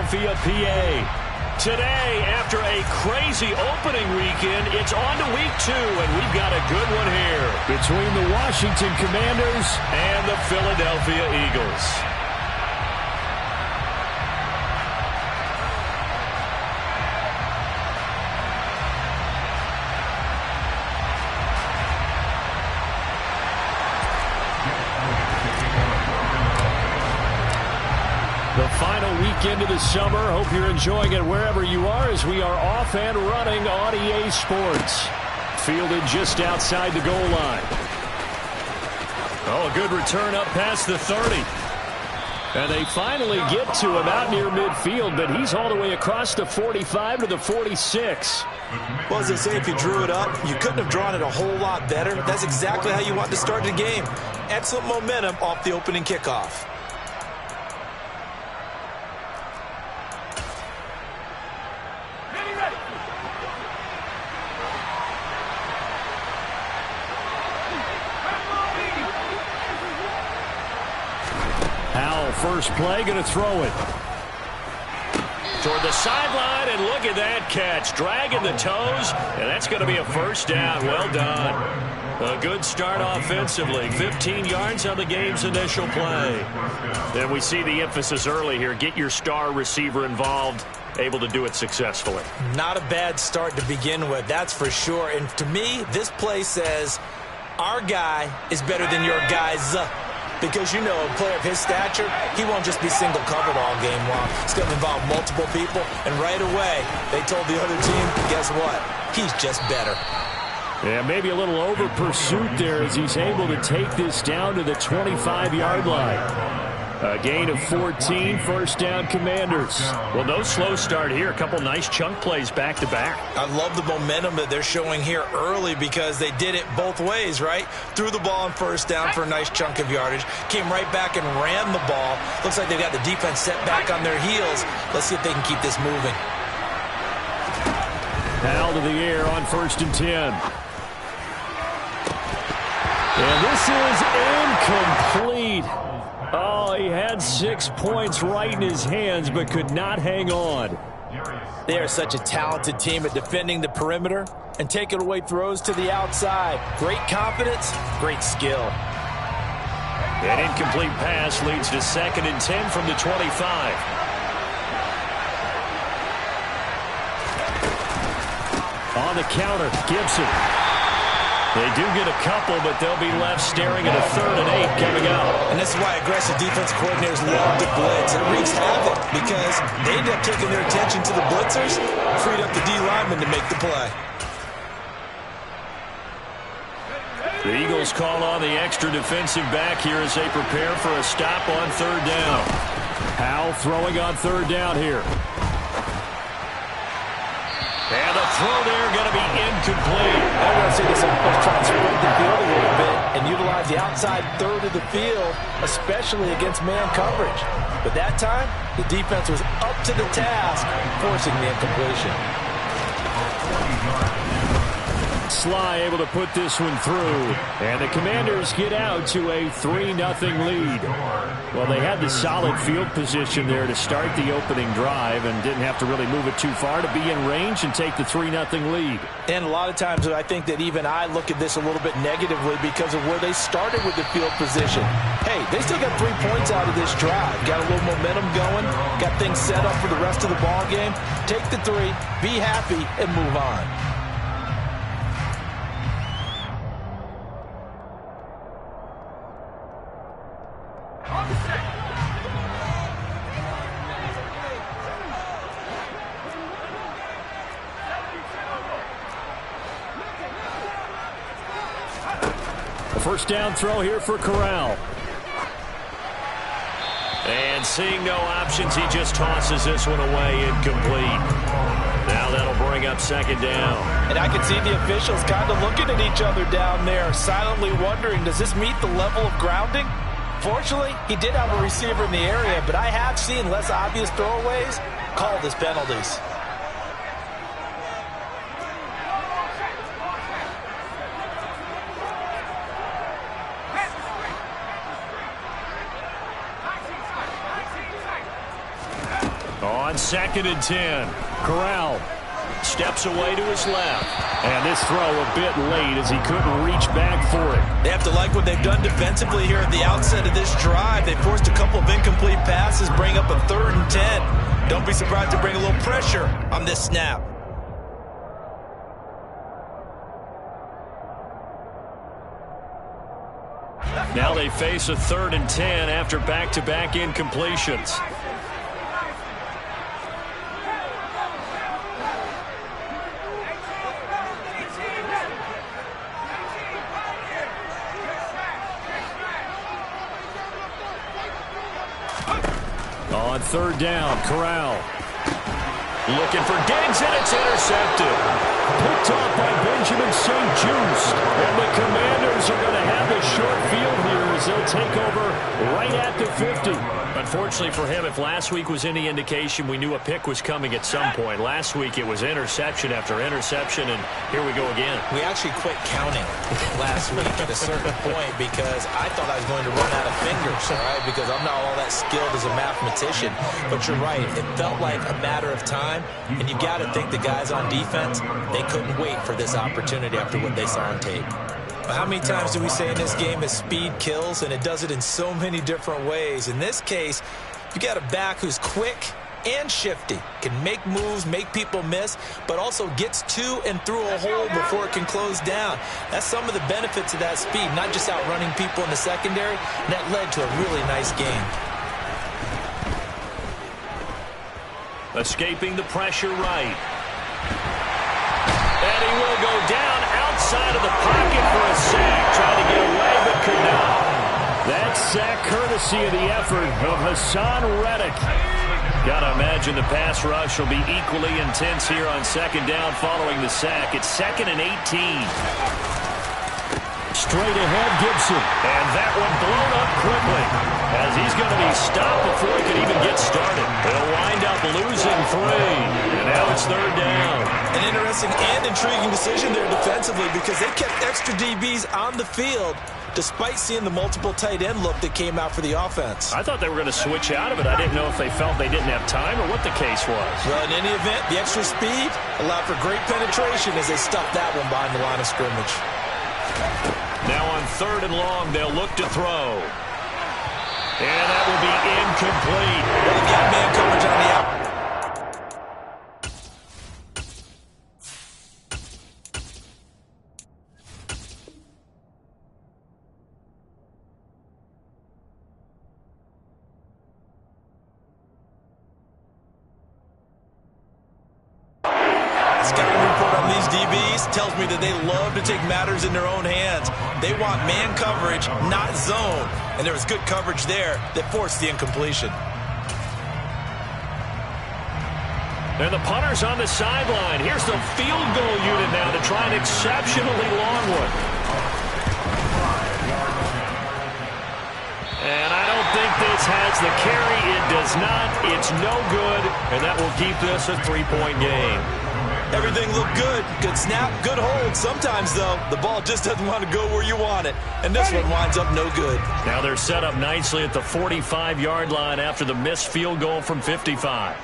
Philadelphia, PA. Today, after a crazy opening weekend, it's on to week 2, and we've got a good one here between the Washington Commanders and the Philadelphia Eagles. The final weekend of the summer. Hope you're enjoying it wherever you are as we are off and running on EA Sports. Fielded just outside the goal line. Oh, a good return up past the 30. And they finally get to him out near midfield, but he's all the way across the 45 to the 46. Well, as they say, if you drew it up, you couldn't have drawn it a whole lot better. That's exactly how you want to start the game. Excellent momentum off the opening kickoff. First play, going to throw it toward the sideline, and look at that catch, dragging the toes, and that's going to be a first down. Well done. A good start offensively. 15 yards on the game's initial play. Then we see the emphasis early here. Get your star receiver involved, able to do it successfully. Not a bad start to begin with, that's for sure. And to me, this play says our guy is better than your guys. Because, you know, a player of his stature, he won't just be single covered all game long. It's going to involve multiple people. And right away, they told the other team, guess what? He's just better. Yeah, maybe a little over pursuit there as he's able to take this down to the 25-yard line. A gain of 14, first down Commanders. Well, no slow start here. A couple nice chunk plays back-to-back. I love the momentum that they're showing here early because they did it both ways, right? Threw the ball on first down for a nice chunk of yardage. Came right back and ran the ball. Looks like they've got the defense set back on their heels. Let's see if they can keep this moving. Foul to the air on 1st and 10. And this is incomplete. Oh, he had 6 points right in his hands, but could not hang on. They are such a talented team at defending the perimeter and taking away throws to the outside. Great confidence, great skill. An incomplete pass leads to 2nd and 10 from the 25. On the counter, Gibson. They do get a couple, but they'll be left staring at a 3rd and 8 coming up. And this is why aggressive defense coordinators love to blitz. It wreaks havoc because they end up taking their attention to the blitzers, freed up the D lineman to make the play. The Eagles call on the extra defensive back here as they prepare for a stop on 3rd down. Powell throwing on 3rd down here. And the throw there going to be incomplete. I'm going to see this offense try and spread the field a little bit and utilize the outside 3rd of the field, especially against man coverage. But that time, the defense was up to the task, forcing the incompletion. Sly able to put this one through. And the Commanders get out to a 3-0 lead. Well, they had the solid field position there to start the opening drive and didn't have to really move it too far to be in range and take the 3-0 lead. And a lot of times I think that even I look at this a little bit negatively because of where they started with the field position. Hey, they still got 3 points out of this drive. Got a little momentum going. Got things set up for the rest of the ball game. Take the 3, be happy, and move on. First down throw here for Corral. And seeing no options, he just tosses this one away, incomplete. Now that'll bring up 2nd down. And I can see the officials kind of looking at each other down there, silently wondering, does this meet the level of grounding? Fortunately, he did have a receiver in the area, but I have seen less obvious throwaways called as penalties. 2nd and 10. Corral steps away to his left. And this throw a bit late as he couldn't reach back for it. They have to like what they've done defensively here at the outset of this drive. They forced a couple of incomplete passes, bring up a 3rd and 10. Don't be surprised to bring a little pressure on this snap. Now they face a 3rd and 10 after back-to-back incompletions. On 3rd down, Corral looking for Diggs, and it's intercepted. Picked off by Benjamin St-Juste. And the Commanders are going to have the short field here as they'll take over right at the 50. Unfortunately for him, if last week was any indication, we knew a pick was coming at some point. Last week it was interception after interception, and here we go again. We actually quit counting last week at a certain point because I thought I was going to run out of fingers, all right, because I'm not all that skilled as a mathematician. But you're right. It felt like a matter of time, and you got to think the guys on defense, they couldn't wait for this opportunity after what they saw on tape. How many times do we say in this game that speed kills, and it does it in so many different ways? In this case, you got a back who's quick and shifty, can make moves, make people miss, but also gets to and through a hole before it can close down. That's some of the benefits of that speed, not just outrunning people in the secondary, and that led to a really nice game. Escaping the pressure right. And he will go down outside of the pocket for a sack. Trying to get away, but could not. That sack courtesy of the effort of Haason Reddick. Got to imagine the pass rush will be equally intense here on 2nd down following the sack. It's 2nd and 18. Straight ahead, Gibson. And that one blown up quickly as he's going to be stopped before he can even get started. They'll wind up losing 3. And now it's 3rd down. An interesting and intriguing decision there defensively because they kept extra DBs on the field despite seeing the multiple tight end look that came out for the offense. I thought they were going to switch out of it. I didn't know if they felt they didn't have time or what the case was. Well, in any event, the extra speed allowed for great penetration as they stuffed that one behind the line of scrimmage. Now on 3rd and long, they'll look to throw. And that will be incomplete. Well, they've got man coverage on the out. Tells me that they love to take matters in their own hands. They want man coverage, not zone. And there was good coverage there that forced the incompletion. And the punter's on the sideline. Here's the field goal unit now to try an exceptionally long one. And I don't think this has the carry. It does not. It's no good. And that will keep this a 3-point game. Everything looked good. Good snap, good hold. Sometimes, though, the ball just doesn't want to go where you want it. And this one winds up no good. Now they're set up nicely at the 45-yard line after the missed field goal from 55.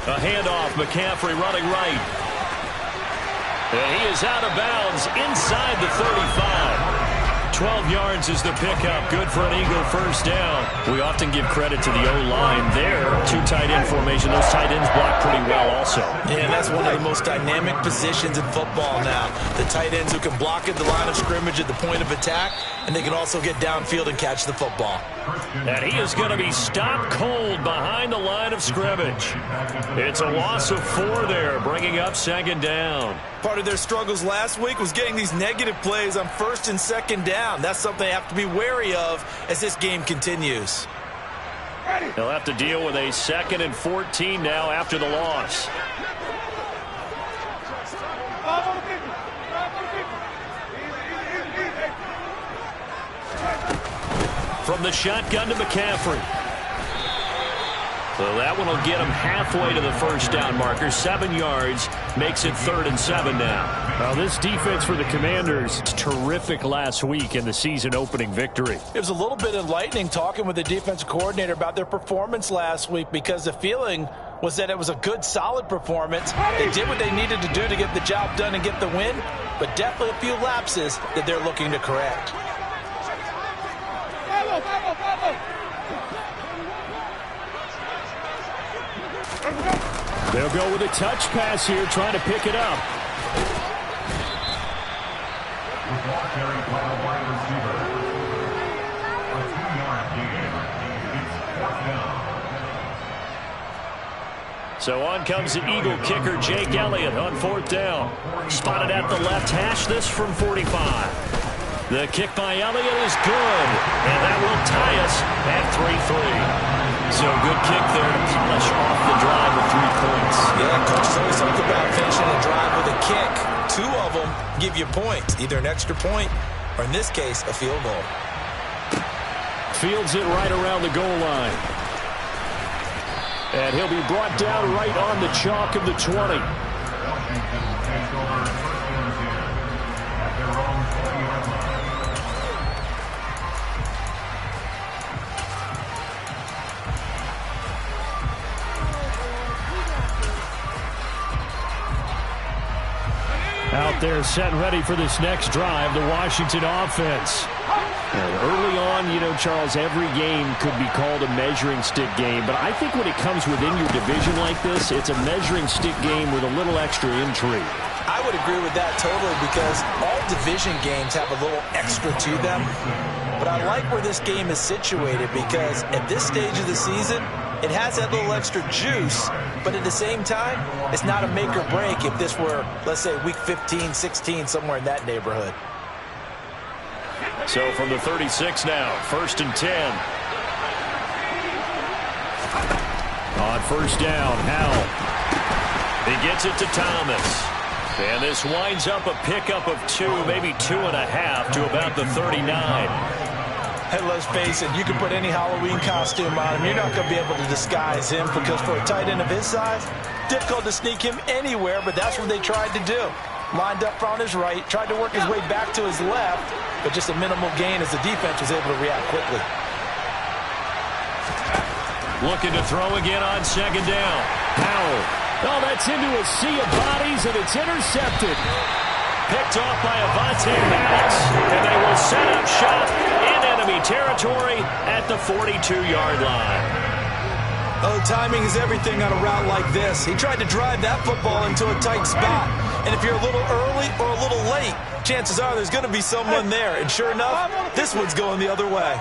A handoff, McCaffrey running right. And he is out of bounds inside the 35. 12 yards is the pickup. Good for an Eagle first down. We often give credit to the O-line there. 2 tight end formation. Those tight ends block pretty well also. Yeah, that's one of the most dynamic positions in football now. The tight ends who can block at the line of scrimmage at the point of attack, and they can also get downfield and catch the football. And he is going to be stopped cold behind the line of scrimmage. It's a loss of 4 there, bringing up 2nd down. Part of their struggles last week was getting these negative plays on 1st and 2nd down. That's something they have to be wary of as this game continues. They'll have to deal with a 2nd and 14 now after the loss. From the shotgun to McCaffrey. So that one will get him halfway to the first down marker. 7 yards makes it 3rd and 7 now. Well, this defense for the Commanders, terrific last week in the season opening victory. It was a little bit enlightening talking with the defensive coordinator about their performance last week, because the feeling was that it was a good, solid performance. They did what they needed to do to get the job done and get the win, but definitely a few lapses that they're looking to correct. They'll go with a touch pass here, trying to pick it up. So on comes the Eagle kicker, Jake Elliott, on 4th down. Spotted at the left hash, this from 45. The kick by Elliott is good, and that will tie us at 3-3. So good kick there to polish off the drive with 3 points. Yeah, coaches always talk about finishing a drive with a kick. 2 of them give you points, either an extra point or, in this case, a field goal. Fields it right around the goal line. And he'll be brought down right on the chalk of the 20. Out there set and ready for this next drive, the Washington offense. And early on, you know, Charles, every game could be called a measuring stick game. But I think when it comes within your division like this, it's a measuring stick game with a little extra intrigue. I would agree with that totally, because all division games have a little extra to them. But I like where this game is situated, because at this stage of the season, it has that little extra juice, but at the same time, it's not a make or break if this were, let's say, week 15, 16, somewhere in that neighborhood. So from the 36 now, 1st and 10. On 1st down, Howell. He gets it to Thomas. And this winds up a pickup of 2, maybe 2.5 to about the 39. Hey, let's face it, you can put any Halloween costume on him. You're not going to be able to disguise him, because for a tight end of his size, difficult to sneak him anywhere, but that's what they tried to do. Lined up on his right, tried to work his way back to his left, but just a minimal gain as the defense was able to react quickly. Looking to throw again on 2nd down. Howell. Oh, that's into a sea of bodies, and it's intercepted. Picked off by Avonte Maddox, and they will set up shop in enemy territory at the 42-yard line. Oh, timing is everything on a route like this. He tried to drive that football into a tight spot. And if you're a little early or a little late, chances are there's going to be someone there. And sure enough, this one's going the other way.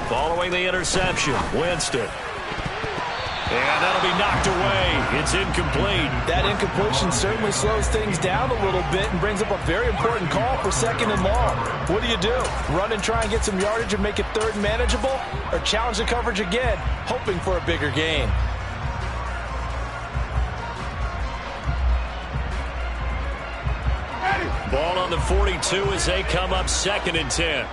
Following the interception, Winston. And that'll be knocked away. It's incomplete. That incompletion certainly slows things down a little bit and brings up a very important call for 2nd and long. What do? Run and try and get some yardage and make it 3rd and manageable? Or challenge the coverage again, hoping for a bigger gain? Ball on the 42 as they come up 2nd and 10.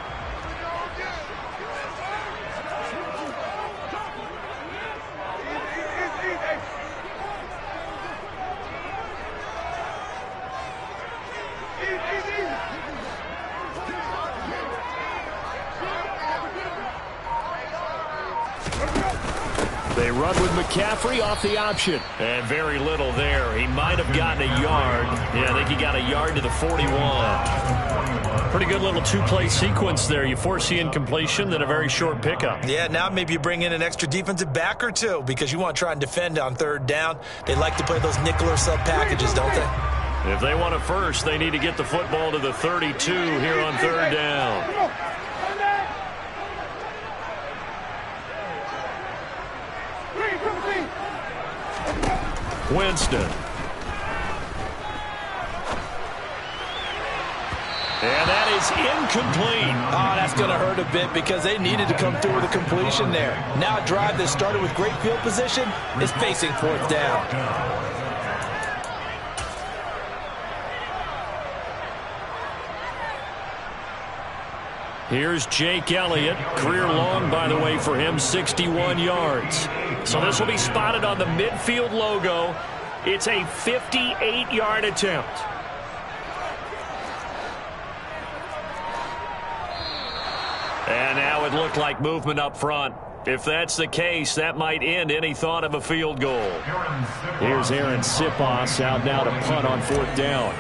They run with McCaffrey off the option. And very little there. He might have gotten a yard. Yeah, I think he got a yard to the 41. Pretty good little 2-play sequence there. You force the incompletion, then a very short pickup. Yeah, now maybe you bring in an extra defensive back or 2, because you want to try and defend on 3rd down. They like to play those nickel or sub packages, don't they? If they want it first, they need to get the football to the 32 here on 3rd down. Winston. And that is incomplete. Oh, that's going to hurt a bit, because they needed to come through with a completion there. Now a drive that started with great field position is facing 4th down. Here's Jake Elliott. Career long, by the way, for him, 61 yards. So this will be spotted on the midfield logo. It's a 58-yard attempt. And now it looked like movement up front. If that's the case, that might end any thought of a field goal. Here's Aaron Siposs out now to punt on 4th down.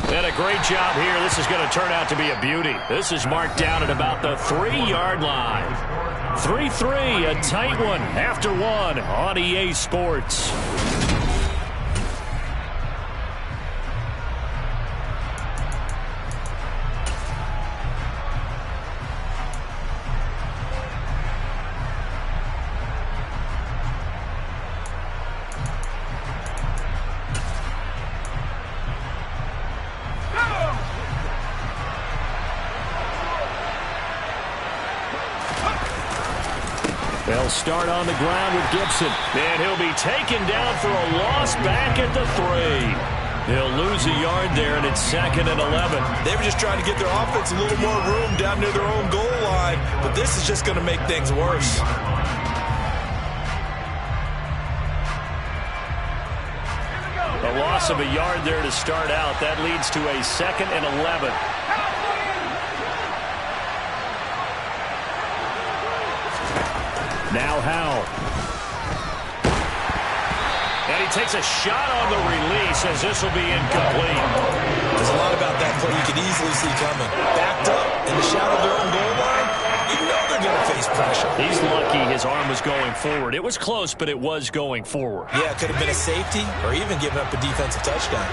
And a great job here. This is going to turn out to be a beauty. This is marked down at about the 3-yard line. 3-3, a tight one after one on EA Sports. They'll start on the ground with Gibson. And he'll be taken down for a loss back at the 3. They'll lose a yard there, and it's 2nd and 11. They were just trying to get their offense a little more room down near their own goal line, but this is just going to make things worse. A loss of a yard there to start out. That leads to a 2nd and 11. Now Howell. And he takes a shot on the release as this will be incomplete. There's a lot about that play you can easily see coming. Backed up in the shadow of their own goal line, you know they're going to face pressure. He's lucky his arm was going forward. It was close, but it was going forward. Yeah, it could have been a safety or even given up a defensive touchdown.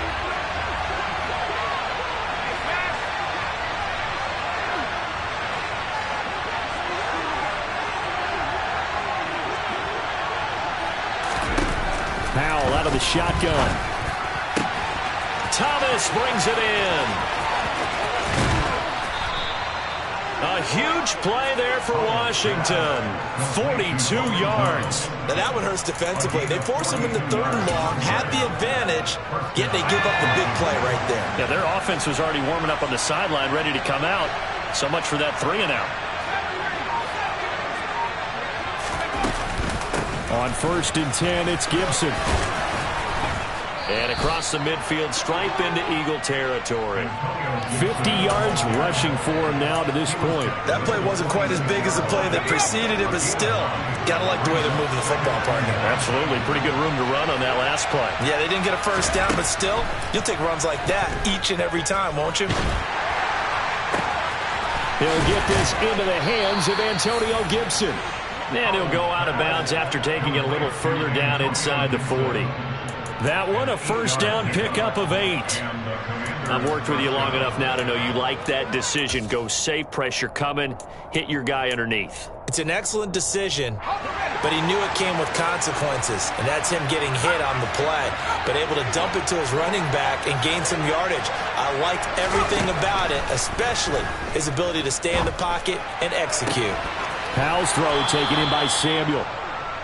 Howell out of the shotgun. Thomas brings it in. A huge play there for Washington. 42 yards. Now that one hurts defensively. They force him into 3rd and long, had the advantage, yet they give up the big play right there. Yeah, their offense was already warming up on the sideline, ready to come out. So much for that 3 and out. On 1st and 10, it's Gibson. And across the midfield stripe into Eagle territory. 50 yards rushing for him now to this point. That play wasn't quite as big as the play that preceded it, but still, gotta like the way they're moving the football, partner. Absolutely. Pretty good room to run on that last play. Yeah, they didn't get a 1st down, but still, you'll take runs like that each and every time, won't you? He'll get this into the hands of Antonio Gibson. And he'll go out of bounds after taking it a little further down inside the 40. That one, a 1st down pickup of 8. I've worked with you long enough now to know you like that decision. Go safe, pressure coming, hit your guy underneath. It's an excellent decision, but he knew it came with consequences, and that's him getting hit on the play, but able to dump it to his running back and gain some yardage. I liked everything about it, especially his ability to stay in the pocket and execute. Howell's throw taken in by Samuel.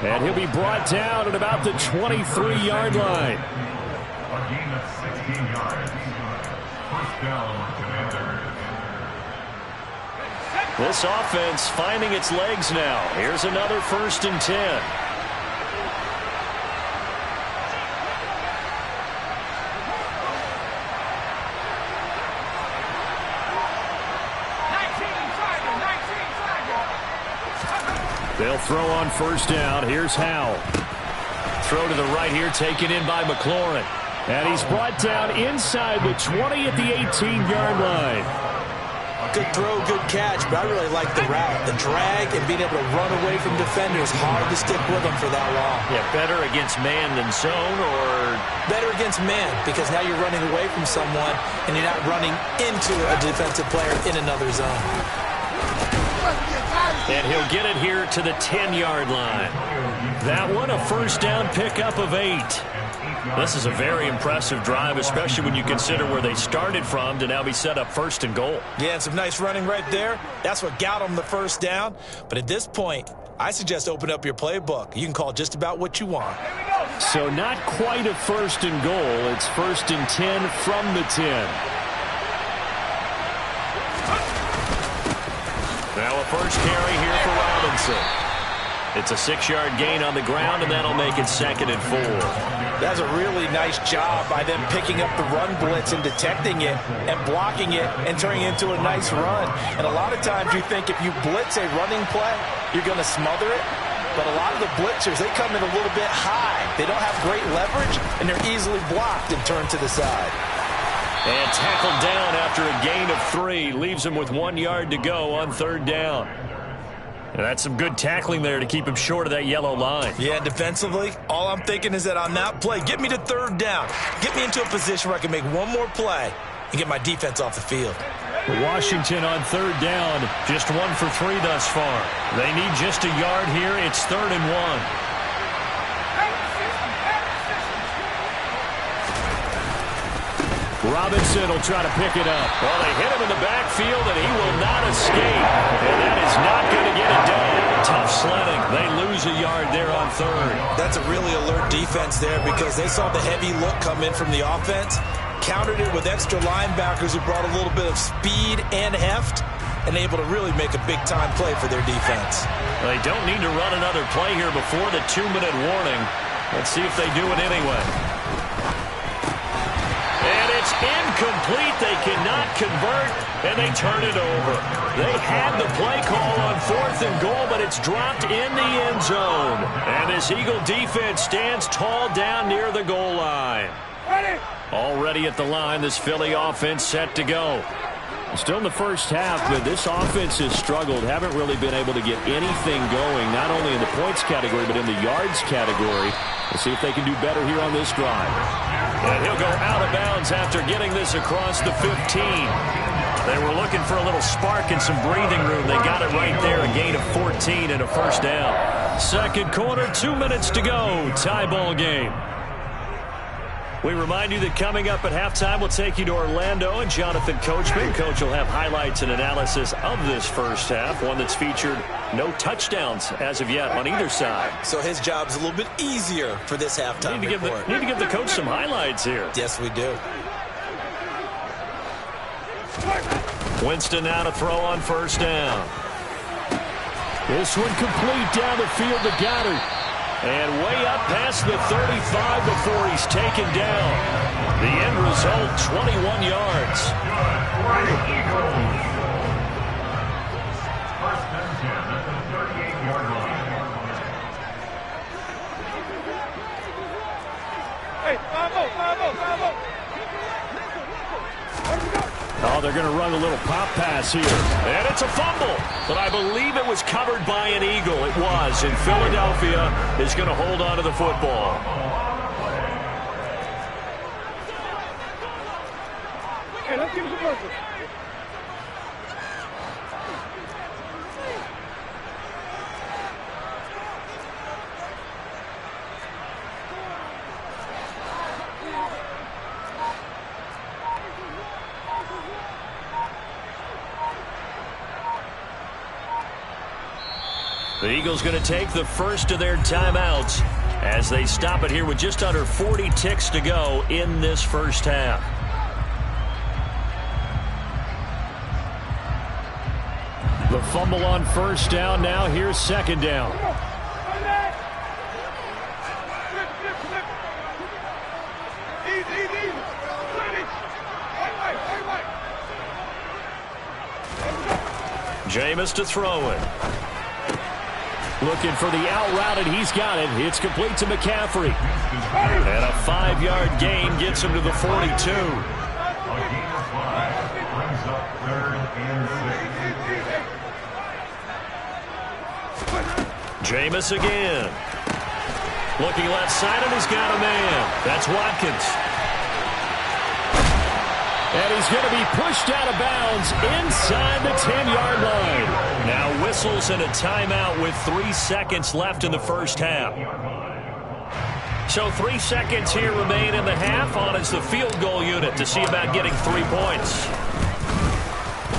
And he'll be brought down at about the 23-yard line. A gain of 16 yards. 1st down, Commanders. This offense finding its legs now. Here's another 1st and 10. They'll throw on 1st down. Here's Howell. Throw to the right here, taken in by McLaurin. And he's brought down inside the 20 at the 18-yard line. Good throw, good catch, but I really like the route. The drag and being able to run away from defenders. Hard to stick with them for that long. Yeah, better against man than zone, or better against man, because now you're running away from someone and you're not running into a defensive player in another zone. And he'll get it here to the 10-yard line. That one, a 1st down pickup of 8. This is a very impressive drive, especially when you consider where they started from to now be set up 1st and goal. Yeah, and some nice running right there. That's what got them the 1st down. But at this point, I suggest open up your playbook. You can call just about what you want. So not quite a 1st and goal. It's 1st and 10 from the 10. Now a first carry here for Robinson. It's a 6-yard gain on the ground, and that'll make it 2nd and 4. That's a really nice job by them picking up the run blitz and detecting it and blocking it and turning it into a nice run. And a lot of times you think if you blitz a running play, you're going to smother it. But a lot of the blitzers, they come in a little bit high. They don't have great leverage, and they're easily blocked and turned to the side. And tackled down after a gain of 3. Leaves him with 1 yard to go on 3rd down. And that's some good tackling there to keep him short of that yellow line. Yeah, defensively, all I'm thinking is that on that play, get me to 3rd down. Get me into a position where I can make one more play and get my defense off the field. Washington on 3rd down. Just 1 for 3 thus far. They need just a yard here. It's 3rd and 1. Robinson will try to pick it up. Well, they hit him in the backfield, and he will not escape. And that is not going to get it done. Tough sledding. They lose a yard there on 3rd. That's a really alert defense there because they saw the heavy look come in from the offense, countered it with extra linebackers who brought a little bit of speed and heft, and able to really make a big-time play for their defense. They don't need to run another play here before the 2-minute warning. Let's see if they do it anyway. It's incomplete. They cannot convert, and they turn it over. They had the play call on 4th and goal, but it's dropped in the end zone. And this Eagle defense stands tall down near the goal line. Already at the line, this Philly offense set to go. Still in the first half, but this offense has struggled. Haven't really been able to get anything going, not only in the points category, but in the yards category. We'll see if they can do better here on this drive. And he'll go out of bounds after getting this across the 15. They were looking for a little spark and some breathing room. They got it right there, a gain of 14 and a first down. 2nd quarter, 2 minutes to go. Tie ball game. We remind you that coming up at halftime, we'll take you to Orlando and Jonathan Coachman. Coach will have highlights and analysis of this first half, one that's featured no touchdowns as of yet on either side. So his job's a little bit easier for this halftime report. Need to give the coach some highlights here. Yes, we do. Winston now to throw on 1st down. This one complete down the field to Goddard. And way up past the 35 before he's taken down. The end result, 21 yards. First and 10 at the 38-yard line. Hey, 5-0. Oh, they're going to run a little pop pass here. And it's a fumble, but I believe it was covered by an Eagle. It was, and Philadelphia is going to hold on to the football. Hey, let's give it to Mercer. The Eagles going to take the first of their timeouts as they stop it here with just under 40 ticks to go in this first half. The fumble on 1st down. Now here's 2nd down. Jameis to throw it. Looking for the out route, and he's got it. It's complete to McCaffrey. And a 5-yard gain gets him to the 42. A gain of 5 brings up 3rd and 6. Jameis again. Looking left side, and he's got a man. That's Watkins. And he's going to be pushed out of bounds inside the 10-yard line. Now whistles and a timeout with 3 seconds left in the first half. So 3 seconds here remain in the half. On is the field goal unit to see about getting 3 points.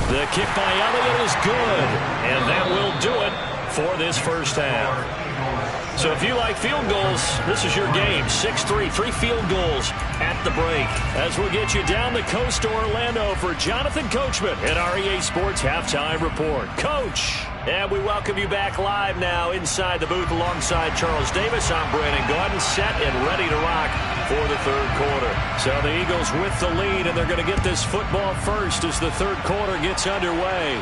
The kick by Elliott is good, and that will do it for this first half. So if you like field goals, this is your game. 6-3, 3 field goals at the break. As we'll get you down the coast to Orlando for Jonathan Coachman at our EA Sports Halftime Report. Coach, and we welcome you back live now inside the booth alongside Charles Davis. I'm Brandon Gaudin, set and ready to rock for the third quarter. So the Eagles with the lead, and they're going to get this football first as the third quarter gets underway.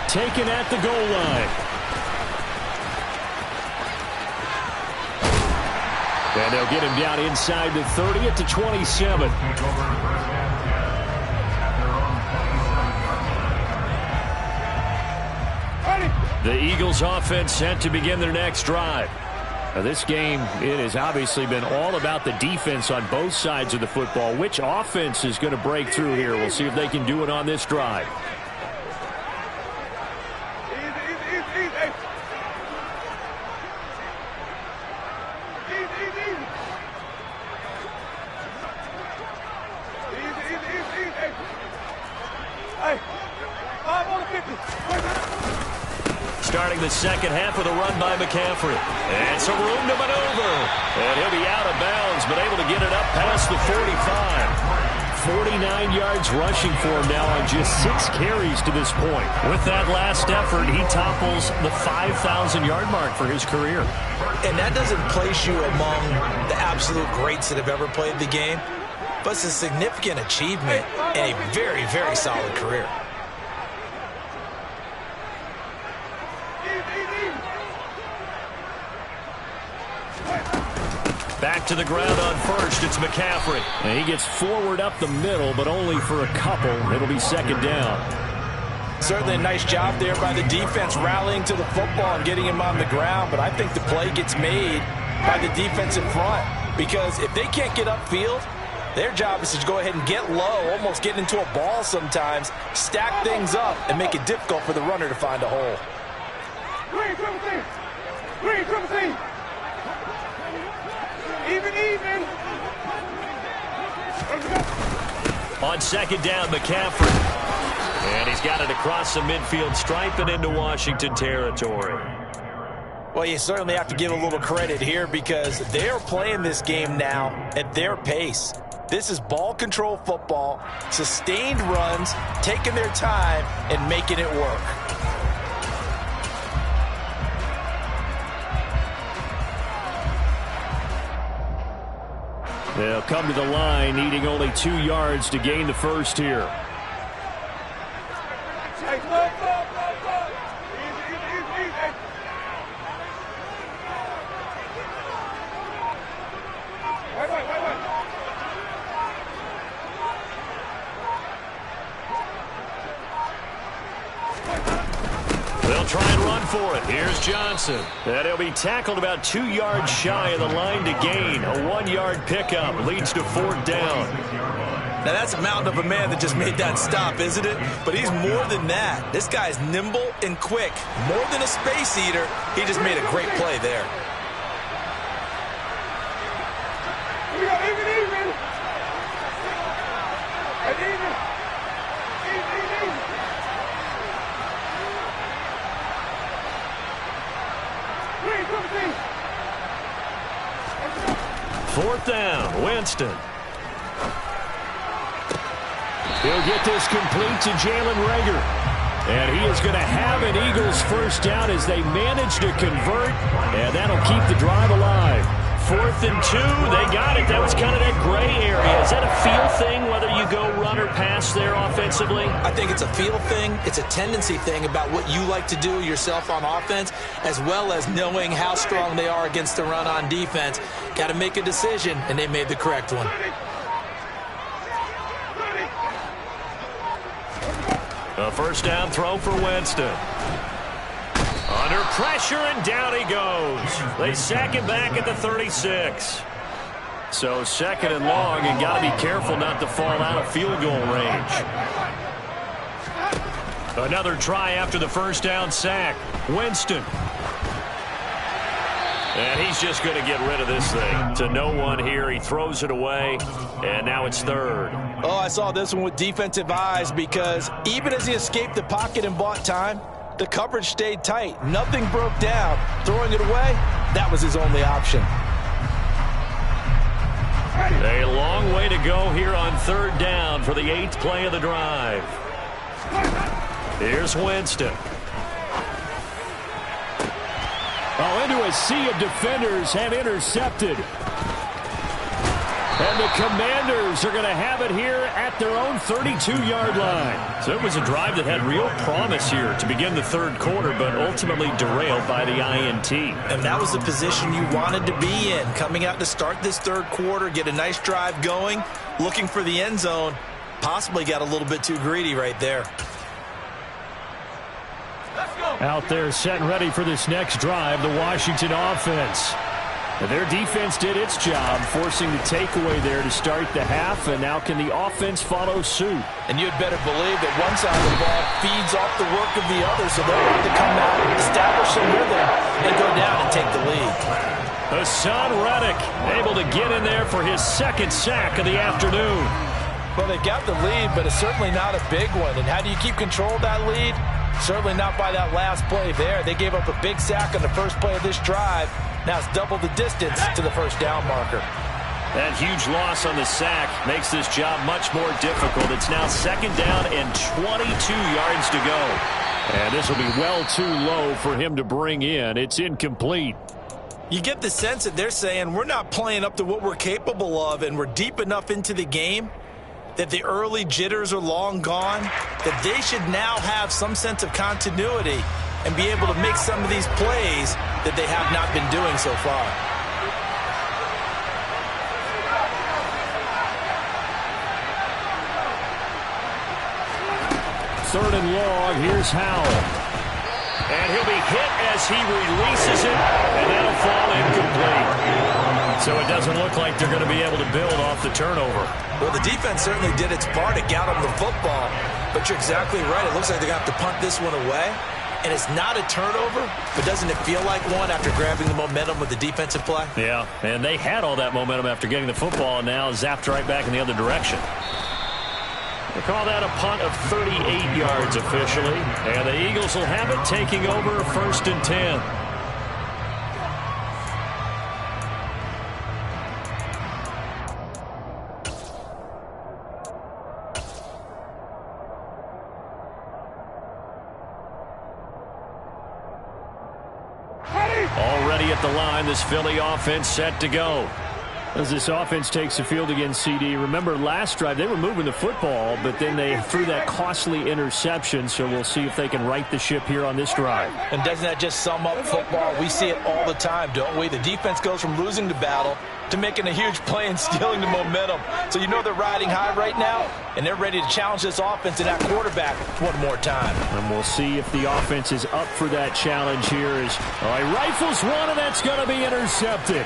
Taken at the goal line. And they'll get him down inside the 30 at the 27. The Eagles offense set to begin their next drive. Now this game, it has obviously been all about the defense on both sides of the football. Which offense is going to break through here? We'll see if they can do it on this drive. Starting the second half with a run by McCaffrey. And some room to maneuver. And he'll be out of bounds, but able to get it up past the 45. 49 yards rushing for him now on just 6 carries to this point. With that last effort, he topples the 5,000-yard mark for his career. And that doesn't place you among the absolute greats that have ever played the game, but it's a significant achievement and a very, very solid career. Back to the ground on first. It's McCaffrey. And he gets forward up the middle, but only for a couple. It'll be second down. Certainly a nice job there by the defense rallying to the football and getting him on the ground, but I think the play gets made by the defensive front because if they can't get upfield, their job is to go ahead and get low, almost get into a ball sometimes, stack things up, and make it difficult for the runner to find a hole. Green, triple C. Even. On second down, McCaffrey. And he's got it across the midfield stripe and into Washington territory. Well, you certainly have to give a little credit here because they're playing this game now at their pace. This is ball control football, sustained runs, taking their time, and making it work. They'll come to the line, needing only 2 yards to gain the first here. Hey, look. Easy. Wait. They'll try and run for it. Here's Johnson. And he'll be tackled about 2 yards shy of the line to gain. A 1-yard pickup leads to fourth down. Now, that's a mountain of a man that just made that stop, isn't it? But he's more than that. This guy's nimble and quick. More than a space eater, he just made a great play there. We got even. Fourth down, Winston. He'll get this complete to Jalen Reagor. And he is going to have an Eagles first down as they manage to convert. And that'll keep the drive alive. 4th and 2, they got it. That was kind of that gray area. Is that a feel thing, whether you go run or pass there offensively? I think it's a feel thing. It's a tendency thing about what you like to do yourself on offense, as well as knowing how strong they are against the run on defense. Got to make a decision, and they made the correct one. A first down throw for Winston. Under pressure, and down he goes. They sack him back at the 36. So second and long, and got to be careful not to fall out of field goal range. Another try after the first down sack. Winston. And he's just going to get rid of this thing. To no one here. He throws it away, and now it's third. Oh, I saw this one with defensive eyes because even as he escaped the pocket and bought time, The coverage stayed tight. Nothing broke down. Throwing it away, that was his only option. A long way to go here on third down for the 8th play of the drive. Here's Winston. Oh, into a sea of defenders and intercepted. And the Commanders are going to have it here at their own 32-yard line. So it was a drive that had real promise here to begin the third quarter, but ultimately derailed by the INT. And that was the position you wanted to be in. Coming out to start this third quarter, get a nice drive going, looking for the end zone. Possibly got a little bit too greedy right there. Out there set and ready for this next drive, the Washington offense. Their defense did its job, forcing the takeaway there to start the half, and now can the offense follow suit? And you'd better believe that one side of the ball feeds off the work of the other, so they'll have to come out, establish some rhythm, and go down and take the lead. Hassan Reddick able to get in there for his second sack of the afternoon. Well, they got the lead, but it's certainly not a big one. And how do you keep control of that lead? Certainly not by that last play there. They gave up a big sack on the first play of this drive. Now it's double the distance to the first down marker. That huge loss on the sack makes this job much more difficult. It's now second down and 22 yards to go. And this will be well too low for him to bring in. It's incomplete. You get the sense that they're saying we're not playing up to what we're capable of, and we're deep enough into the game that the early jitters are long gone, that they should now have some sense of continuity and be able to make some of these plays that they have not been doing so far. Third and long, here's Howell. And he'll be hit as he releases it, and that'll fall incomplete. So it doesn't look like they're going to be able to build off the turnover. Well, the defense certainly did its part to get them the football, but you're exactly right. It looks like they're going to have to punt this one away. And it's not a turnover, but doesn't it feel like one after grabbing the momentum with the defensive play? Yeah, and they had all that momentum after getting the football, and now zapped right back in the other direction. They call that a punt of 38 yards officially, and the Eagles will have it taking over first and 10. Already at the line, this Philly offense set to go. As this offense takes the field against CD, remember last drive they were moving the football, but then they threw that costly interception, so we'll see if they can right the ship here on this drive. And doesn't that just sum up football? We see it all the time, don't we? The defense goes from losing the battle to making a huge play and stealing the momentum. So you know they're riding high right now, and they're ready to challenge this offense and that quarterback one more time. And we'll see if the offense is up for that challenge here as rifles one, and that's going to be intercepted.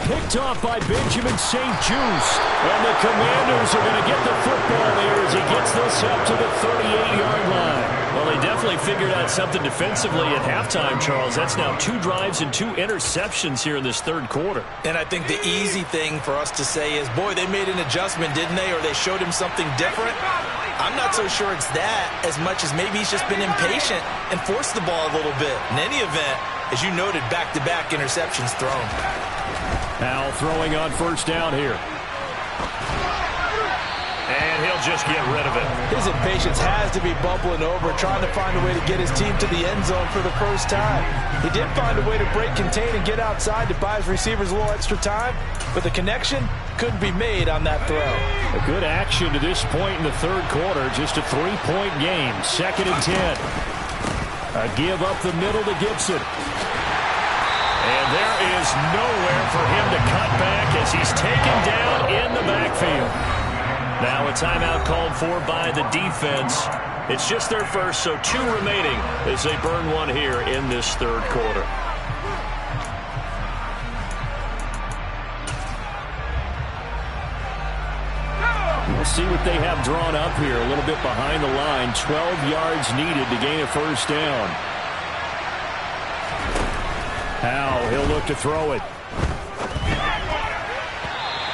Picked off by Benjamin St. Juste. And the Commanders are going to get the football there as he gets this up to the 38-yard line. Well, they definitely figured out something defensively at halftime, Charles. That's now 2 drives and 2 interceptions here in this third quarter. And I think the easy thing for us to say is, boy, they made an adjustment, didn't they? Or they showed him something different. I'm not so sure it's that as much as maybe he's just been impatient and forced the ball a little bit. In any event, as you noted, back-to-back interceptions thrown. Now throwing on first down here. And he'll just get rid of it. His impatience has to be bubbling over, trying to find a way to get his team to the end zone for the first time. He did find a way to break, contain, and get outside to buy his receivers a little extra time, but the connection couldn't be made on that throw. A good action to this point in the third quarter. Just a 3-point game. Second and 10. A give up the middle to Gibson. And there is nowhere for him to cut back as he's taken down in the backfield. Now a timeout called for by the defense. It's just their first, so 2 remaining as they burn one here in this third quarter. We'll see what they have drawn up here. A little bit behind the line. 12 yards needed to gain a first down. Howell, he'll look to throw it.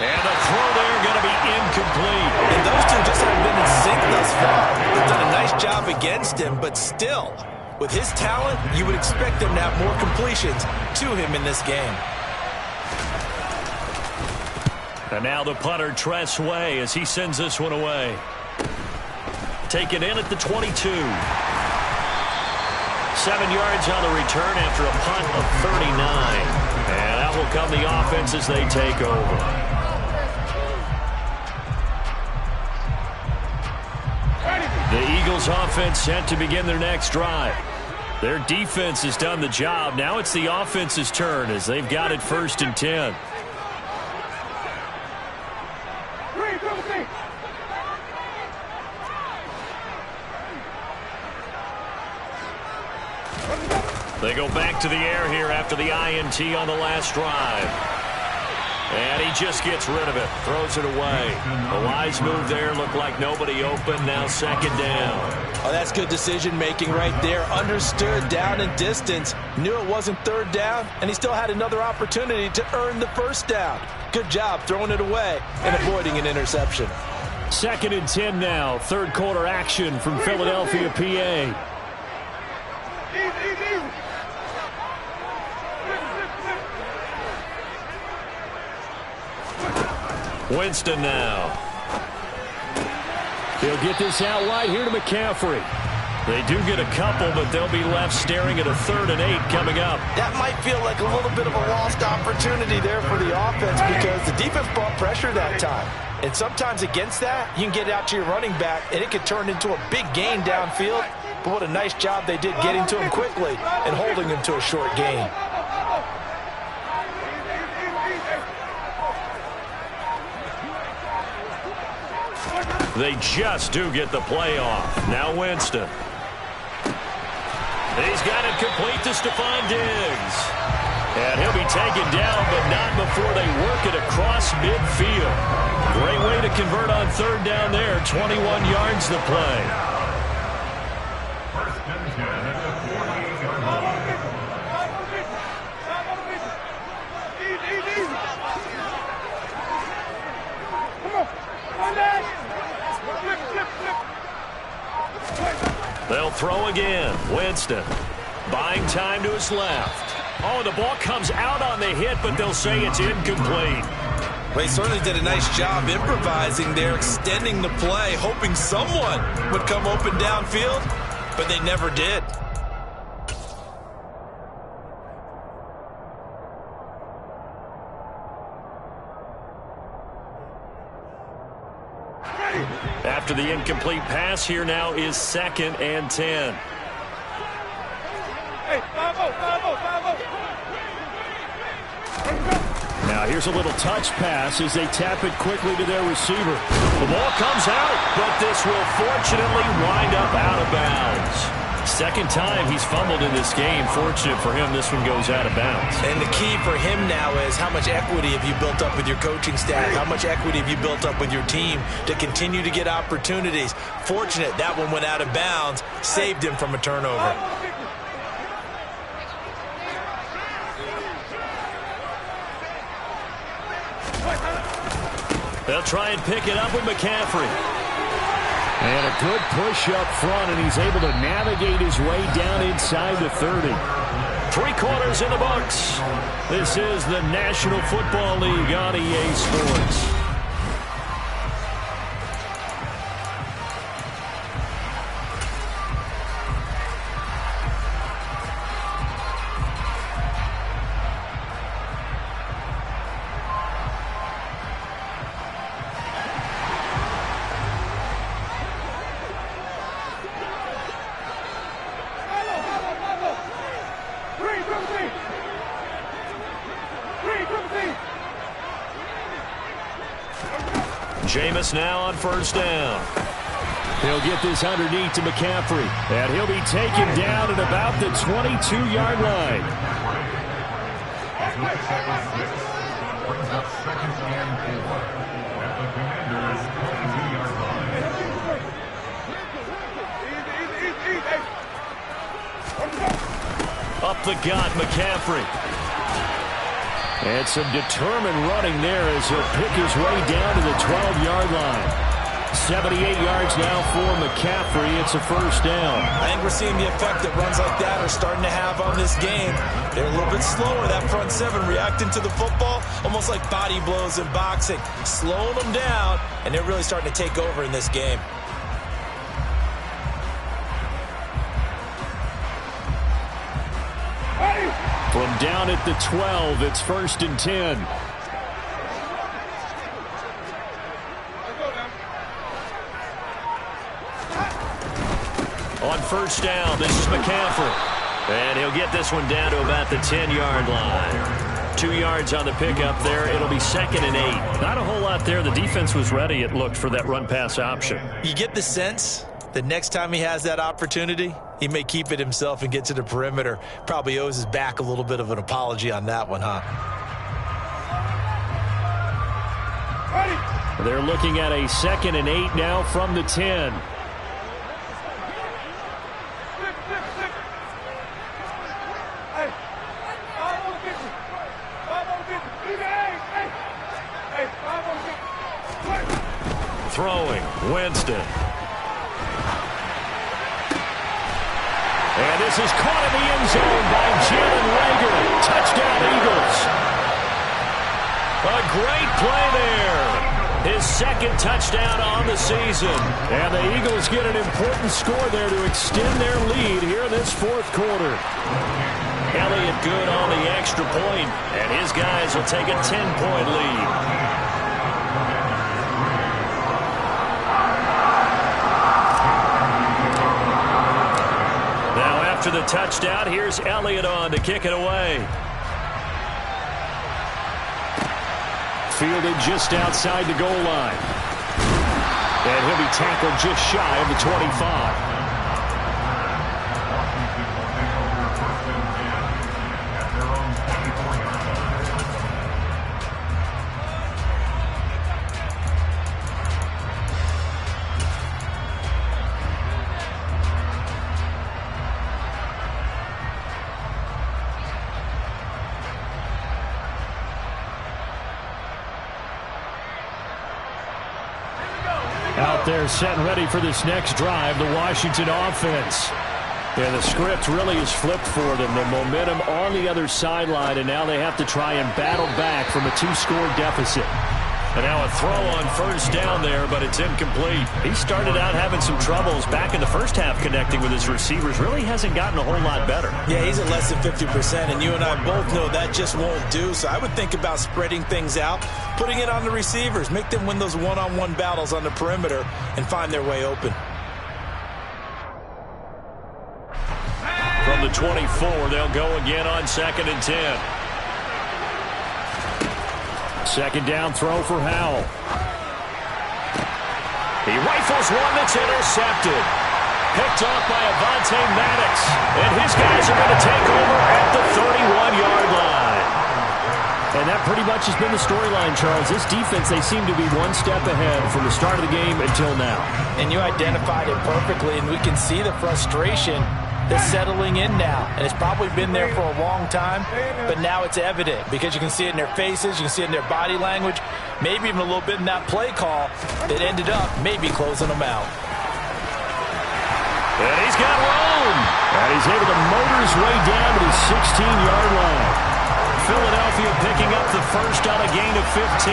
And the throw there going to be incomplete. And those two just haven't been in sync thus far. They've done a nice job against him, but still, With his talent, you would expect them to have more completions to him in this game. And now the punter, Tress Way, as he sends this one away. Taken in at the 22. 7 yards on the return after a punt of 39. And out will come the offense as they take over. The Eagles offense set to begin their next drive. Their defense has done the job. Now it's the offense's turn as they've got it 1st and 10. They go back to the air here after the INT on the last drive. And he just gets rid of it, throws it away. A wise move there, looked like nobody open, now 2nd down. Oh, that's good decision-making right there. Understood down and distance, knew it wasn't 3rd down, and he still had another opportunity to earn the 1st down. Good job throwing it away and avoiding an interception. 2nd and 10 now, 3rd quarter action from Philadelphia, PA. Winston now. He'll get this out wide here to McCaffrey. They do get a couple, but they'll be left staring at a 3rd and 8 coming up. That might feel like a little bit of a lost opportunity there for the offense because the defense brought pressure that time. And sometimes against that, you can get out to your running back, and it could turn into a big gain downfield. But what a nice job they did getting to him quickly and holding him to a short gain. They just do get the play off. Now Winston. He's got it complete to Stephon Diggs. And he'll be taken down, but not before they work it across midfield. Great way to convert on 3rd down there. 21 yards to play. 1st and 10 at the 48-yard line. They'll throw again. Winston buying time to his left. Oh, the ball comes out on the hit, but they'll say it's incomplete. Well, he certainly did a nice job improvising there, extending the play, hoping someone would come open downfield, but they never did. After the incomplete pass, here now is 2nd and 10. Hey, 5-0. Now here's a little touch pass as they tap it quickly to their receiver. The ball comes out, but this will fortunately wind up out of bounds. 2nd time he's fumbled in this game. Fortunate for him, this one goes out of bounds. And the key for him now is how much equity have you built up with your coaching staff? How much equity have you built up with your team to continue to get opportunities? Fortunate that one went out of bounds, saved him from a turnover. They'll try and pick it up with McCaffrey. And a good push up front, and he's able to navigate his way down inside the 30. 3 quarters in the books. This is the National Football League on EA Sports. Jameis now on 1st down. He'll get this underneath to McCaffrey, and he'll be taken down at about the 22-yard line. Brings up 2nd and 4 at the Commanders' 22-yard line. Up the gut, McCaffrey. And some determined running there as he'll pick his way down to the 12-yard line. 78 yards now for McCaffrey. It's a first down. I think we're seeing the effect that runs like that are starting to have on this game. They're a little bit slower, that front seven, reacting to the football, almost like body blows in boxing, slowing them down, and they're really starting to take over in this game. From down at the 12, it's 1st and 10. On first down, this is McCaffrey. And he'll get this one down to about the 10-yard line. 2 yards on the pickup there. It'll be 2nd and 8. Not a whole lot there. The defense was ready, it looked, for that run-pass option. You get the sense that next time he has that opportunity, he may keep it himself and get to the perimeter. Probably owes his back a little bit of an apology on that one, huh? They're looking at a 2nd and 8 now from the 10. Throwing, Winston. And this is caught in the end zone by Jalen Reagor. Touchdown, Eagles. A great play there. His 2nd touchdown on the season. And the Eagles get an important score there to extend their lead here in this 4th quarter. Elliott good on the extra point, and his guys will take a 10-point lead. After the touchdown, here's Elliott on to kick it away. Fielded just outside the goal line. And he'll be tackled just shy of the 25. Out there set and ready for this next drive, the Washington offense. And the script really is flipped for them. The momentum on the other sideline, and now they have to try and battle back from a 2-score deficit. And now a throw on first down there, but it's incomplete. He started out having some troubles back in the first half connecting with his receivers. Really hasn't gotten a whole lot better. Yeah, he's at less than 50%, and you and I both know that just won't do. So I would think about spreading things out, putting it on the receivers, make them win those one-on-one battles on the perimeter and find their way open. From the 24, they'll go again on 2nd and 10. 2nd down throw for Howell. He rifles one that's intercepted. Picked off by Avonte Maddox. And his guys are going to take over at the 31-yard line. And that pretty much has been the storyline, Charles. This defense, they seem to be one step ahead from the start of the game until now. And you identified it perfectly, and we can see the frustration that's settling in now. And it's probably been there for a long time, but now it's evident because you can see it in their faces, you can see it in their body language, maybe even a little bit in that play call that ended up maybe closing them out. And he's got room. And he's able to motor his way down to the 16-yard line. Philadelphia picking up the first on a gain of 15.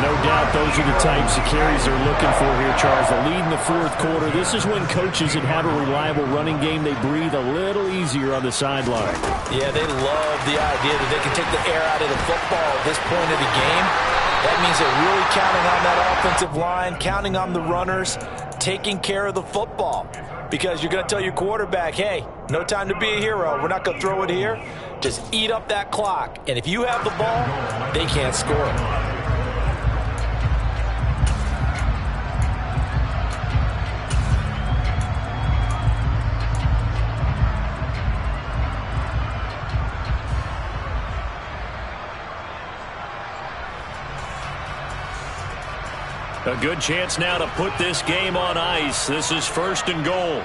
No doubt those are the types of carries they're looking for here, Charles. The lead in the 4th quarter. This is when coaches that have a reliable running game, they breathe a little easier on the sideline. Yeah, they love the idea that they can take the air out of the football at this point of the game. That means they're really counting on that offensive line, counting on the runners, taking care of the football. Because you're going to tell your quarterback, hey, no time to be a hero. We're not going to throw it here. Just eat up that clock. And if you have the ball, they can't score it. A good chance now to put this game on ice. This is 1st and goal.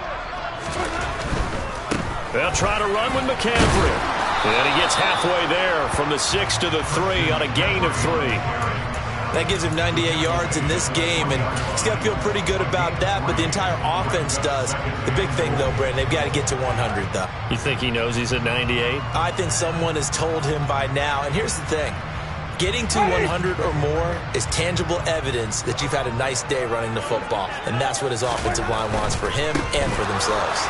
They'll try to run with McCaffrey. And he gets halfway there from the 6 to the 3 on a gain of 3. That gives him 98 yards in this game, and he's got to feel pretty good about that, but the entire offense does. The big thing, though, Brandon, they've got to get to 100, though. You think he knows he's at 98? I think someone has told him by now, and here's the thing. Getting to 100 or more is tangible evidence that you've had a nice day running the football, and that's what his offensive line wants for him and for themselves.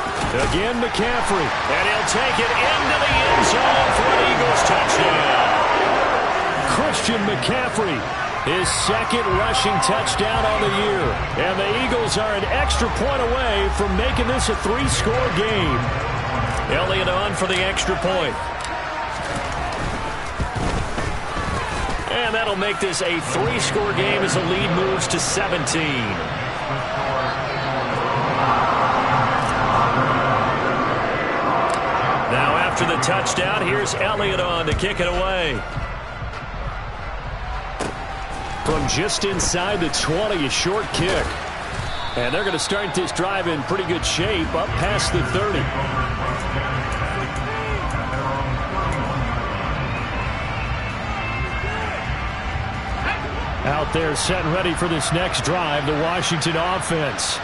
Again, McCaffrey. And he'll take it into the end zone for an Eagles touchdown. Christian McCaffrey, his second rushing touchdown on the year. And the Eagles are an extra point away from making this a 3-score game. Elliott on for the extra point. And that'll make this a 3-score game as the lead moves to 17. Now after the touchdown, here's Elliott on to kick it away. From just inside the 20, a short kick. And they're going to start this drive in pretty good shape, up past the 30. Out there set and ready for this next drive, the Washington offense.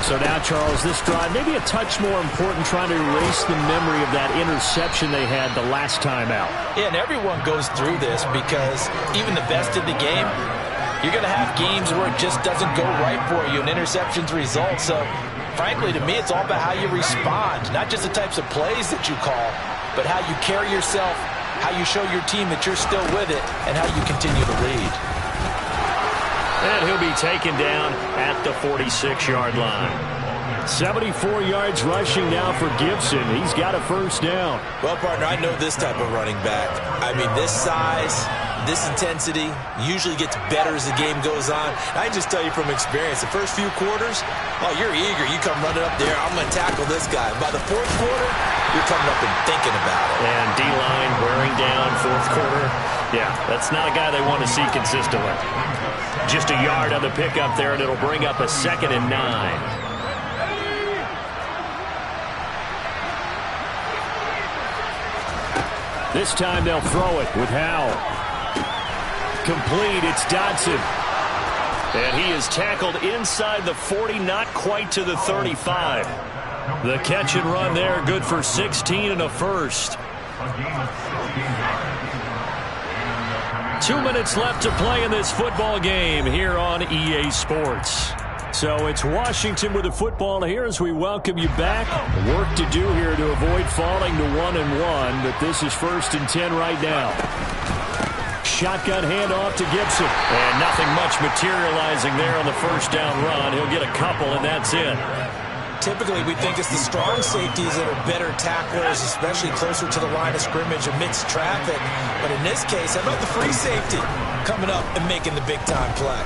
So now, Charles, this drive maybe a touch more important, trying to erase the memory of that interception they had the last time out. Yeah, and everyone goes through this because even the best in the game, you're going to have games where it just doesn't go right for you, and interceptions result. So, frankly, to me, it's all about how you respond, not just the types of plays that you call, but how you carry yourself, how you show your team that you're still with it, and how you continue to lead. And he'll be taken down at the 46-yard line. 74 yards rushing now for Gibson. He's got a first down. Well, partner, I know this type of running back. I mean, this size, this intensity usually gets better as the game goes on. I just tell you from experience, the first few quarters, oh, you're eager. You come running up there, I'm going to tackle this guy. By the fourth quarter, you're coming up and thinking about it. And D-line wearing down fourth quarter. Yeah, that's not a guy they want to see consistently. Just a yard on the pickup there, and it'll bring up a 2nd and 9. This time they'll throw it with Howell. Complete, it's Dodson. And he is tackled inside the 40, not quite to the 35. The catch and run there, good for 16 and a first. 2 minutes left to play in this football game here on EA Sports. So it's Washington with the football here as we welcome you back. Work to do here to avoid falling to 1-1, but this is 1st and 10 right now. Shotgun handoff to Gibson. And nothing much materializing there on the first down run. He'll get a couple, and that's it. Typically, we think it's the strong safeties that are better tacklers, especially closer to the line of scrimmage amidst traffic. But in this case, how about the free safety coming up and making the big-time play?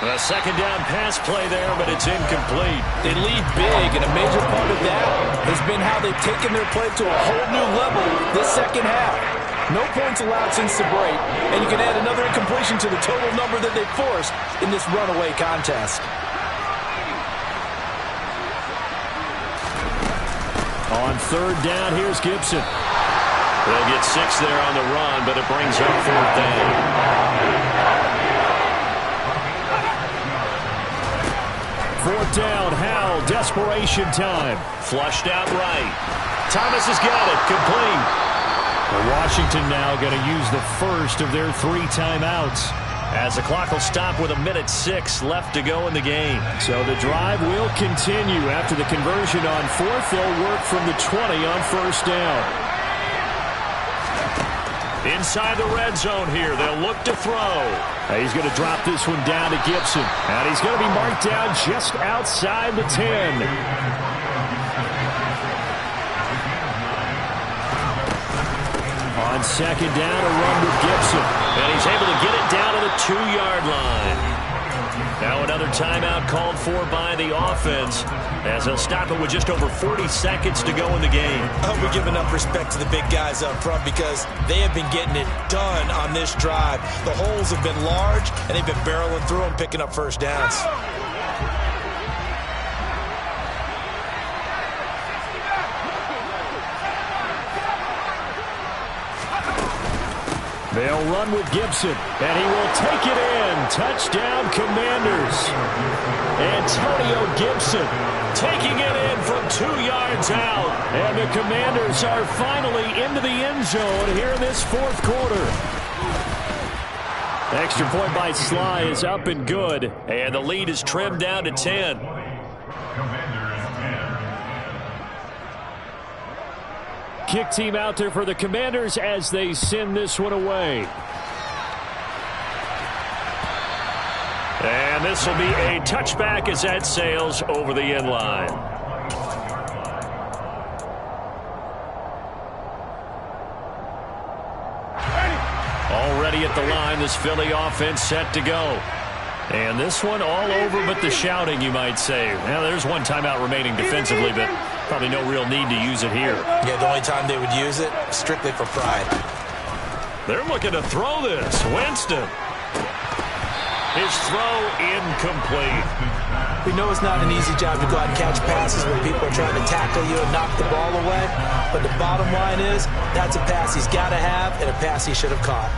A second down pass play there, but it's incomplete. They lead big, and a major part of that has been how they've taken their play to a whole new level this second half. No points allowed since the break, and you can add another incompletion to the total number that they forced in this runaway contest. On 3rd down, here's Gibson. They'll get 6 there on the run, but it brings up 4th down. 4th down, Howell, desperation time. Flushed out right. Thomas has got it, complete. Washington now going to use the first of their 3 timeouts. As the clock will stop with 1:06 left to go in the game. So the drive will continue. After the conversion on 4th, they'll work from the 20 on 1st down. Inside the red zone here, they'll look to throw. He's going to drop this one down to Gibson. And he's going to be marked down just outside the 10. On 2nd down, a run with Gibson. And he's able to get it down to the 2-yard line. Now another timeout called for by the offense, as they'll stop it with just over 40 seconds to go in the game. I hope we give enough respect to the big guys up front because they have been getting it done on this drive. The holes have been large, and they've been barreling through them, picking up first downs. They'll run with Gibson, and he will take it in. Touchdown, Commanders. Antonio Gibson taking it in from 2 yards out. And the Commanders are finally into the end zone here in this fourth quarter. Extra point by Sly is up and good. And the lead is trimmed down to 10. Kick team out there for the Commanders as they send this one away. And this will be a touchback as that sails over the end line. Already at the line, this Philly offense set to go. And this one all over but the shouting, you might say. Now, there's one timeout remaining defensively, but probably no real need to use it here. Yeah, the only time they would use it, strictly for pride. They're looking to throw this. Winston. His throw incomplete. We know it's not an easy job to go out and catch passes when people are trying to tackle you and knock the ball away. But the bottom line is, that's a pass he's got to have and a pass he should have caught.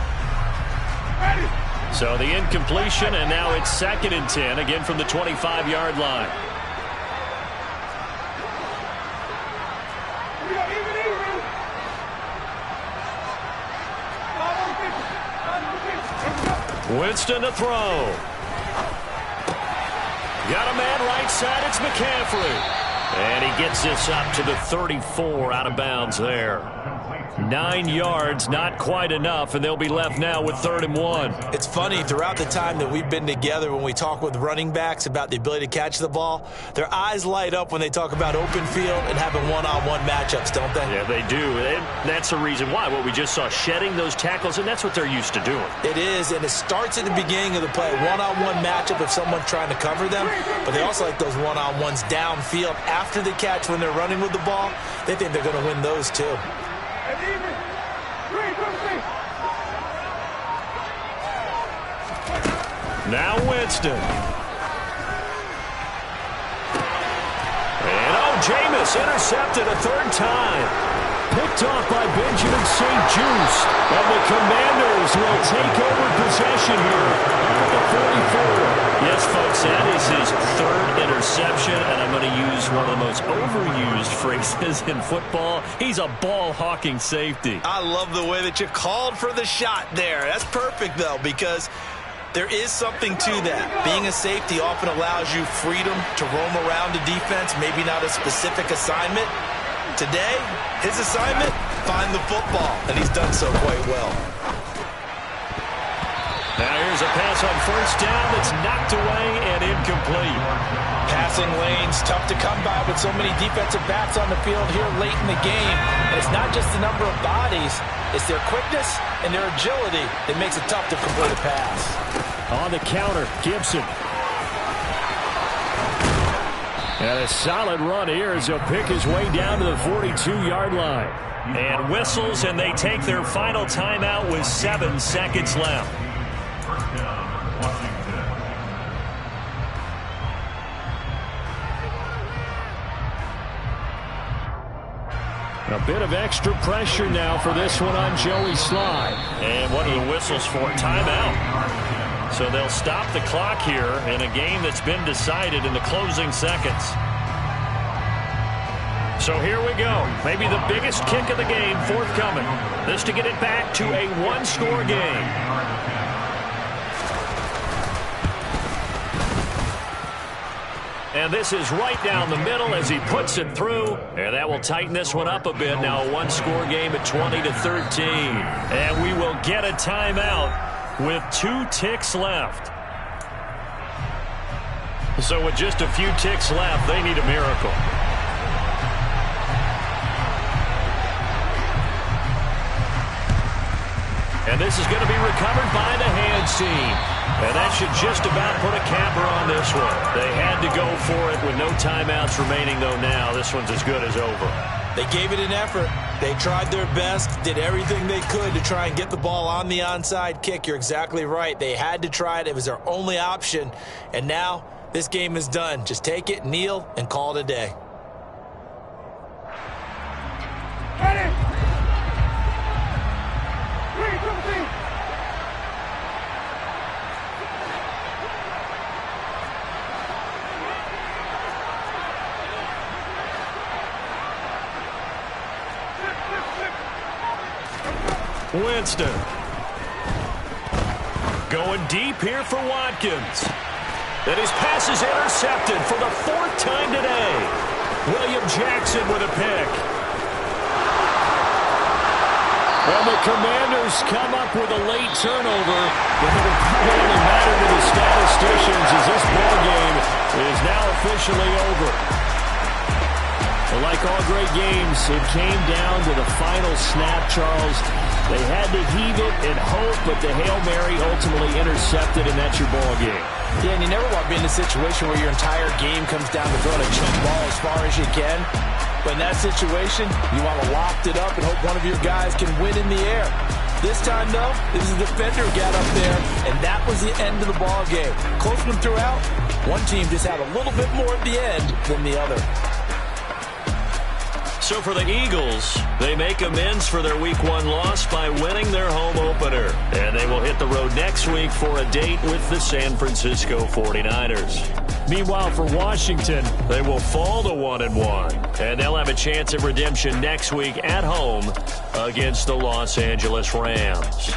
So the incompletion, and now it's 2nd and 10, again from the 25-yard line. Winston to throw. Got a man right side, it's McCaffrey. And he gets this up to the 34 out of bounds there. 9 yards, not quite enough, and they'll be left now with 3rd and 1. It's funny, throughout the time that we've been together, when we talk with running backs about the ability to catch the ball, their eyes light up when they talk about open field and having one-on-one matchups, don't they? Yeah, they do. And that's the reason why. What we just saw, shedding those tackles, and that's what they're used to doing. It is, and it starts at the beginning of the play. One-on-one matchup if someone's trying to cover them, but they also like those one-on-ones downfield after the catch when they're running with the ball. They think they're going to win those too. Now Winston. And Jameis intercepted a 3rd time. Picked off by Benjamin St-Juste. And the Commanders will take over possession here at the 44. Yes, folks, that is his 3rd interception, and I'm going to use one of the most overused phrases in football. He's a ball-hawking safety. I love the way that you called for the shot there. That's perfect, though, because there is something to that. Being a safety often allows you freedom to roam around the defense, maybe not a specific assignment. Today, his assignment, find the football, and he's done so quite well. Now here's a pass on 1st down that's knocked away and incomplete. Passing lanes, tough to come by with so many defensive backs on the field here late in the game. And it's not just the number of bodies, it's their quickness and their agility that makes it tough to complete a pass. On the counter, Gibson. And a solid run here as he'll pick his way down to the 42-yard line. And whistles, and they take their final timeout with 7 seconds left. A bit of extra pressure now for this one on Joey Sly. And what are the whistles for? Timeout. So they'll stop the clock here in a game that's been decided in the closing seconds. So here we go. Maybe the biggest kick of the game forthcoming. This to get it back to a one-score game. And this is right down the middle as he puts it through. And that will tighten this one up a bit. Now a one-score game at 20-13. And we will get a timeout with 2 ticks left. So with just a few ticks left, they need a miracle. And this is going to be recovered by the hands team. And that should just about put a capper on this one. They had to go for it with no timeouts remaining, though now this one's as good as over. They gave it an effort. They tried their best, did everything they could to try and get the ball on the onside kick. You're exactly right. They had to try it. It was their only option. And now this game is done. Just take it, kneel, and call it a day. Winston. Going deep here for Watkins. And his pass is intercepted for the 4th time today. William Jackson with a pick. And the Commanders come up with a late turnover. But it will probably only matter to the statisticians as this ball game is now officially over. But like all great games, it came down to the final snap, Charles. They had to heave it and hope, but the Hail Mary ultimately intercepted, and that's your ball game. Yeah, and you never want to be in a situation where your entire game comes down to throwing a jump ball as far as you can. But in that situation, you want to loft it up and hope one of your guys can win in the air. This time, though, this is the defender who got up there, and that was the end of the ball game. Close one throughout. One team just had a little bit more at the end than the other. So for the Eagles, they make amends for their Week 1 loss by winning their home opener. And they will hit the road next week for a date with the San Francisco 49ers. Meanwhile, for Washington, they will fall to 1-1. And they'll have a chance at redemption next week at home against the Los Angeles Rams.